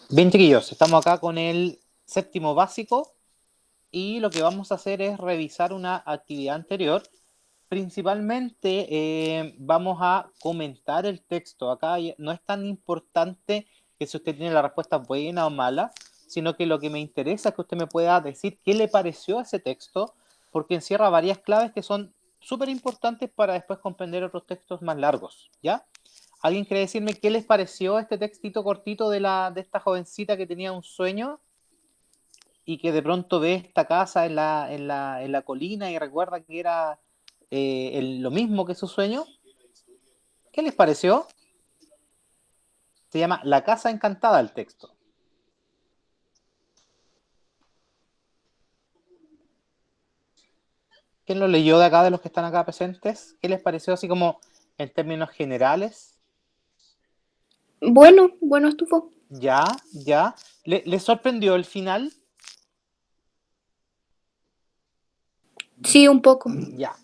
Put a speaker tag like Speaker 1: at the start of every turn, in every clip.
Speaker 1: Bien, chiquillos, estamos acá con el séptimo básico y lo que vamos a hacer es revisar una actividad anterior. Principalmente vamos a comentar el texto. Acá no es tan importante que si usted tiene la respuesta buena o mala, sino que lo que me interesa es que usted me pueda decir qué le pareció a ese texto, porque encierra varias claves que son súper importantes para después comprender otros textos más largos, ¿ya? ¿Alguien quiere decirme qué les pareció este textito cortito de esta jovencita que tenía un sueño y que de pronto ve esta casa en la colina y recuerda que era lo mismo que su sueño? ¿Qué les pareció? Se llama La Casa Encantada el texto. ¿Quién lo leyó de acá, de los que están acá presentes? ¿Qué les pareció así como en términos generales?
Speaker 2: Bueno, bueno estuvo.
Speaker 1: Ya, ya. ¿Le sorprendió el final?
Speaker 2: Sí, un poco.
Speaker 1: Ya,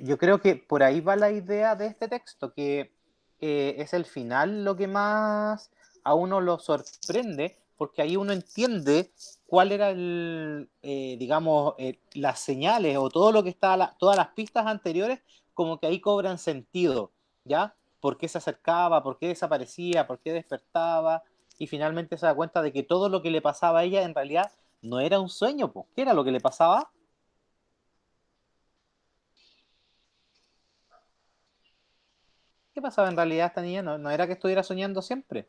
Speaker 1: yo creo que por ahí va la idea de este texto, que es el final lo que más a uno lo sorprende, porque ahí uno entiende cuál era digamos, las señales o todo lo que está, todas las pistas anteriores, como que ahí cobran sentido, ¿ya? ¿Por qué se acercaba? ¿Por qué desaparecía? ¿Por qué despertaba? Y finalmente se da cuenta de que todo lo que le pasaba a ella en realidad no era un sueño, pues, ¿qué era lo que le pasaba? ¿Qué pasaba en realidad a esta niña? No, no era que estuviera soñando siempre.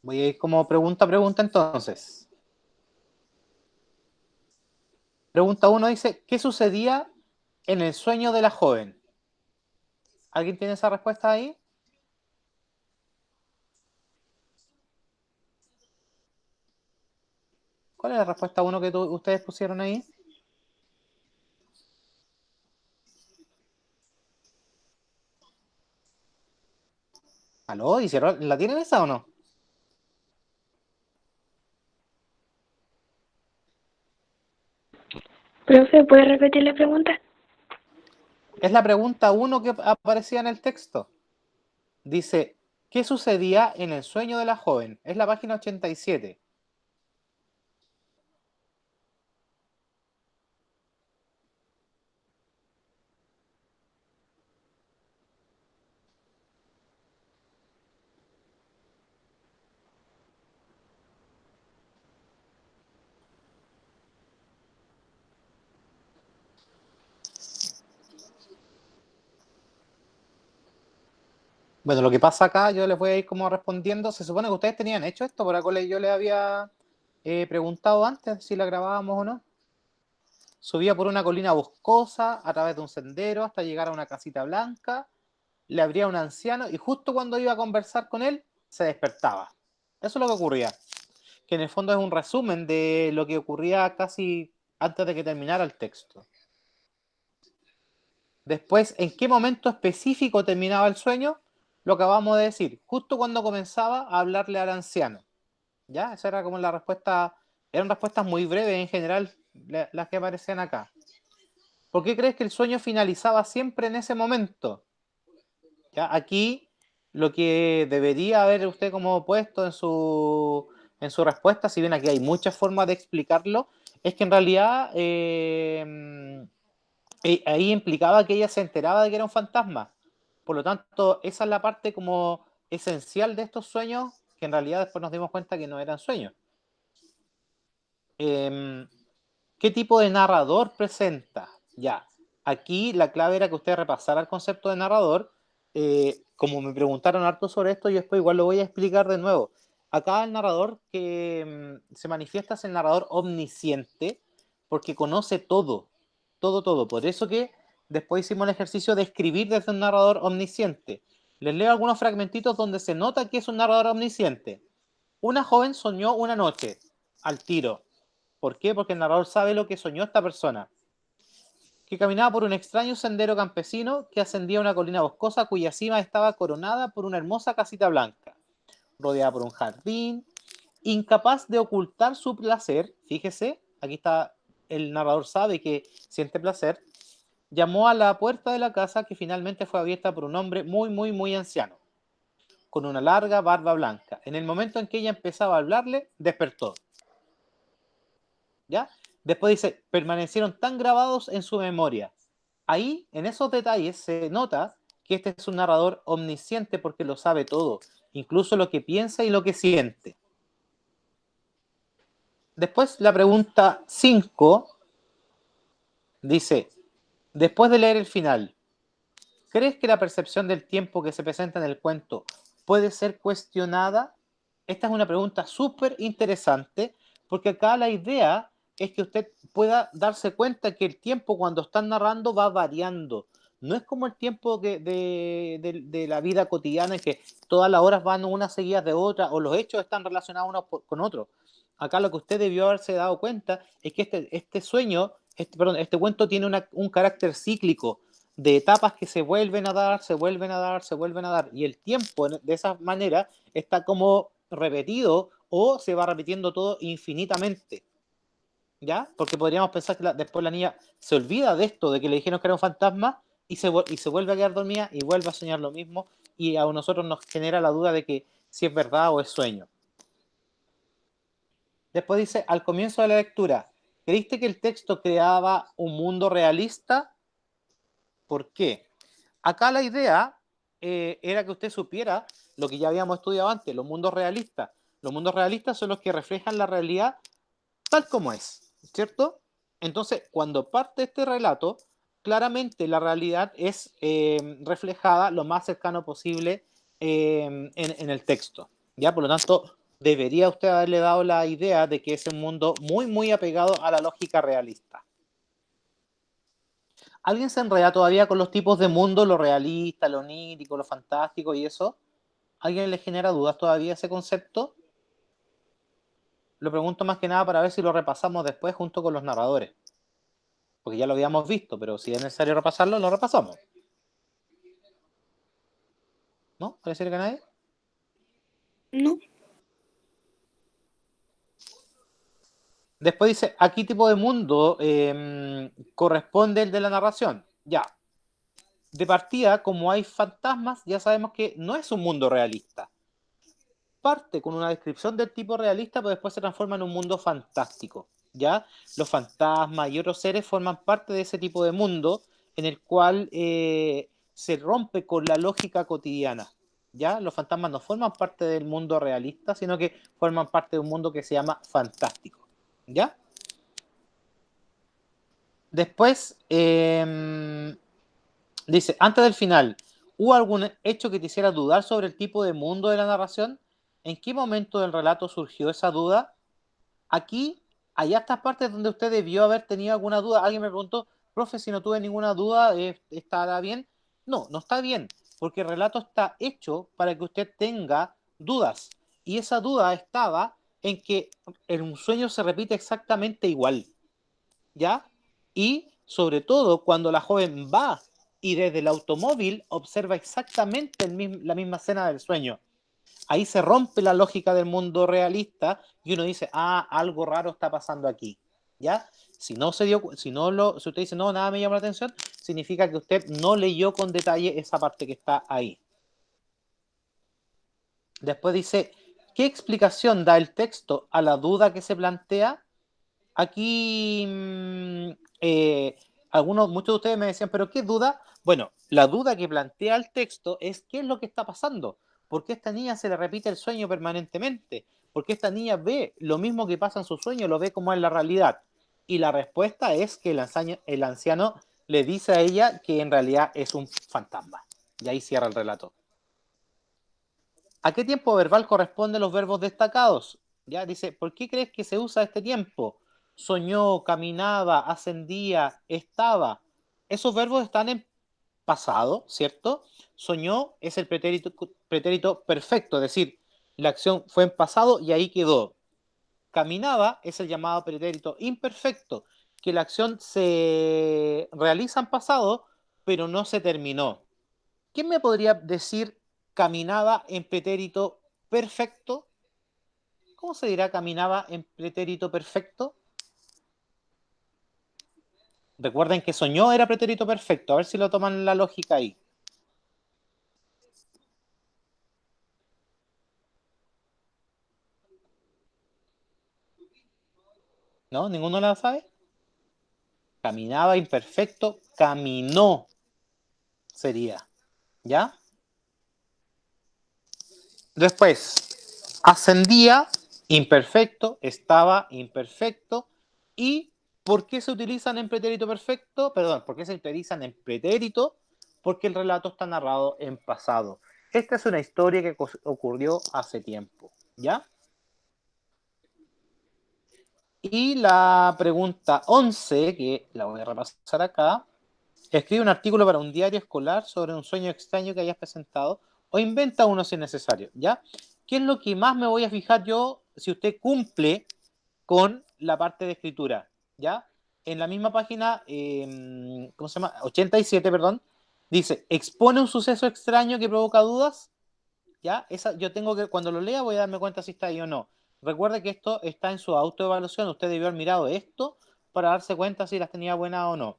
Speaker 1: Voy a ir como pregunta a pregunta entonces. Pregunta uno dice, ¿qué sucedía en el sueño de la joven? ¿Alguien tiene esa respuesta ahí? ¿Cuál es la respuesta uno que ustedes pusieron ahí? ¿Aló? ¿Hicieron? ¿La tienen esa o no?
Speaker 2: Profe, ¿puede repetir la pregunta?
Speaker 1: Es la pregunta uno que aparecía en el texto. Dice, ¿qué sucedía en el sueño de la joven? Es la página 87. Bueno, lo que pasa acá, yo les voy a ir como respondiendo. Se supone que ustedes tenían hecho esto, por algo yo les había preguntado antes si la grabábamos o no. Subía por una colina boscosa, a través de un sendero, hasta llegar a una casita blanca. Le abría un anciano y justo cuando iba a conversar con él, se despertaba. Eso es lo que ocurría. Que en el fondo es un resumen de lo que ocurría casi antes de que terminara el texto. Después, ¿en qué momento específico terminaba el sueño? Lo acabamos de decir, justo cuando comenzaba a hablarle al anciano. ¿Ya? Esa era como la respuesta. Eran respuestas muy breves en general las que aparecían acá. ¿Por qué crees que el sueño finalizaba siempre en ese momento? ¿Ya? Aquí lo que debería haber usted como puesto en su respuesta, si bien aquí hay muchas formas de explicarlo, es que en realidad ahí implicaba que ella se enteraba de que era un fantasma. Por lo tanto, esa es la parte como esencial de estos sueños, que en realidad después nos dimos cuenta que no eran sueños. Eh, ¿Qué tipo de narrador presenta? Ya, aquí la clave era que usted repasara el concepto de narrador. Como me preguntaron harto sobre esto, yo después igual lo voy a explicar de nuevo. Acá el narrador que se manifiesta es el narrador omnisciente, porque conoce todo, todo, todo. Por eso que después hicimos el ejercicio de escribir desde un narrador omnisciente. Les leo algunos fragmentitos donde se nota que es un narrador omnisciente. Una joven soñó una noche, al tiro. ¿Por qué? Porque el narrador sabe lo que soñó esta persona, que caminaba por un extraño sendero campesino que ascendía a una colina boscosa cuya cima estaba coronada por una hermosa casita blanca, rodeada por un jardín, incapaz de ocultar su placer. Fíjese, aquí está el narrador sabe que siente placer, llamó a la puerta de la casa, que finalmente fue abierta por un hombre muy, muy, muy anciano, con una larga barba blanca. En el momento en que ella empezaba a hablarle, despertó. ¿Ya? Después dice, permanecieron tan grabados en su memoria. Ahí, en esos detalles, se nota que este es un narrador omnisciente porque lo sabe todo, incluso lo que piensa y lo que siente. Después, la pregunta 5 dice, después de leer el final, ¿crees que la percepción del tiempo que se presenta en el cuento puede ser cuestionada? Esta es una pregunta súper interesante porque acá la idea es que usted pueda darse cuenta que el tiempo cuando están narrando va variando. No es como el tiempo de la vida cotidiana en que todas las horas van unas seguidas de otras o los hechos están relacionados unos con otros. Acá lo que usted debió haberse dado cuenta es que este sueño, este cuento tiene un carácter cíclico de etapas que se vuelven a dar, se vuelven a dar, se vuelven a dar. Y el tiempo de esa manera está como repetido o se va repitiendo todo infinitamente. ¿Ya? Porque podríamos pensar que después la niña se olvida de esto, de que le dijeron que era un fantasma y se vuelve a quedar dormida y vuelve a soñar lo mismo y a nosotros nos genera la duda de que si es verdad o es sueño. Después dice, al comienzo de la lectura, ¿creíste que el texto creaba un mundo realista? ¿Por qué? Acá la idea era que usted supiera lo que ya habíamos estudiado antes, los mundos realistas. Los mundos realistas son los que reflejan la realidad tal como es, ¿cierto? Entonces, cuando parte este relato, claramente la realidad es reflejada lo más cercano posible en el texto, ¿ya? Por lo tanto, debería usted haberle dado la idea de que es un mundo muy, muy apegado a la lógica realista. ¿Alguien se enreda todavía con los tipos de mundo, lo realista, lo onírico, lo fantástico y eso? ¿Alguien le genera dudas todavía ese concepto? Lo pregunto más que nada para ver si lo repasamos después junto con los narradores. Porque ya lo habíamos visto, pero si es necesario repasarlo, lo repasamos. ¿No? ¿Parece que nadie?
Speaker 2: No.
Speaker 1: Después dice, ¿a qué tipo de mundo corresponde el de la narración? Ya. De partida, como hay fantasmas, ya sabemos que no es un mundo realista. Parte con una descripción del tipo realista, pero después se transforma en un mundo fantástico. ¿Ya? Los fantasmas y otros seres forman parte de ese tipo de mundo en el cual se rompe con la lógica cotidiana. ¿Ya? Los fantasmas no forman parte del mundo realista, sino que forman parte de un mundo que se llama fantástico. ¿Ya? Después, dice, antes del final, ¿hubo algún hecho que te hiciera dudar sobre el tipo de mundo de la narración? ¿En qué momento del relato surgió esa duda? Aquí hay estas partes donde usted debió haber tenido alguna duda. Alguien me preguntó, profe, si no tuve ninguna duda, ¿estará bien? No, no está bien, porque el relato está hecho para que usted tenga dudas. Y esa duda estaba en que en un sueño se repite exactamente igual, ¿ya? Y sobre todo cuando la joven va y desde el automóvil observa exactamente la misma escena del sueño. Ahí se rompe la lógica del mundo realista y uno dice, ah, algo raro está pasando aquí, ¿ya? Si usted dice, no, nada me llama la atención, significa que usted no leyó con detalle esa parte que está ahí. Después dice, ¿qué explicación da el texto a la duda que se plantea? Aquí, muchos de ustedes me decían, ¿pero qué duda? Bueno, la duda que plantea el texto es ¿qué es lo que está pasando? ¿Por qué a esta niña se le repite el sueño permanentemente? ¿Por qué esta niña ve lo mismo que pasa en su sueño, lo ve como en la realidad? Y la respuesta es que el anciano le dice a ella que en realidad es un fantasma. Y ahí cierra el relato. ¿A qué tiempo verbal corresponden los verbos destacados? Ya dice, ¿por qué crees que se usa este tiempo? Soñó, caminaba, ascendía, estaba. Esos verbos están en pasado, ¿cierto? Soñó es el pretérito perfecto, es decir, la acción fue en pasado y ahí quedó. Caminaba es el llamado pretérito imperfecto, que la acción se realiza en pasado, pero no se terminó. ¿Quién me podría decir caminaba en pretérito perfecto? ¿Cómo se dirá caminaba en pretérito perfecto? Recuerden que soñó era pretérito perfecto. A ver si lo toman la lógica ahí. ¿No? ¿Ninguno la sabe? Caminaba imperfecto, caminó sería. ¿Ya? Después, ascendía, imperfecto, estaba imperfecto. ¿Y por qué se utilizan en pretérito perfecto? Perdón, ¿por qué se utilizan en pretérito? Porque el relato está narrado en pasado. Esta es una historia que ocurrió hace tiempo. ¿Ya? Y la pregunta 11, que la voy a repasar acá. Escribe un artículo para un diario escolar sobre un sueño extraño que hayas presentado o inventa uno si es necesario, ¿ya? ¿Qué es lo que más me voy a fijar yo si usted cumple con la parte de escritura? ¿Ya? En la misma página, ¿cómo se llama? 87, perdón, dice, expone un suceso extraño que provoca dudas, ¿ya? Esa, yo tengo que, cuando lo lea voy a darme cuenta si está ahí o no. Recuerde que esto está en su autoevaluación, usted debió haber mirado esto para darse cuenta si las tenía buenas o no.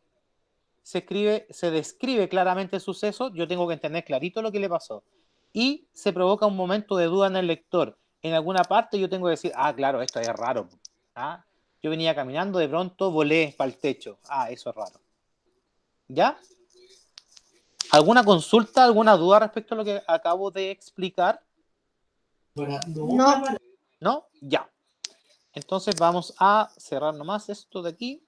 Speaker 1: Se describe claramente el suceso, yo tengo que entender clarito lo que le pasó. Y se provoca un momento de duda en el lector. En alguna parte yo tengo que decir, ah, claro, esto es raro. ¿Ah? Yo venía caminando, de pronto volé para el techo. Ah, eso es raro. ¿Ya? ¿Alguna consulta, alguna duda respecto a lo que acabo de explicar?
Speaker 2: No.
Speaker 1: ¿No? Ya. Entonces vamos a cerrar nomás esto de aquí.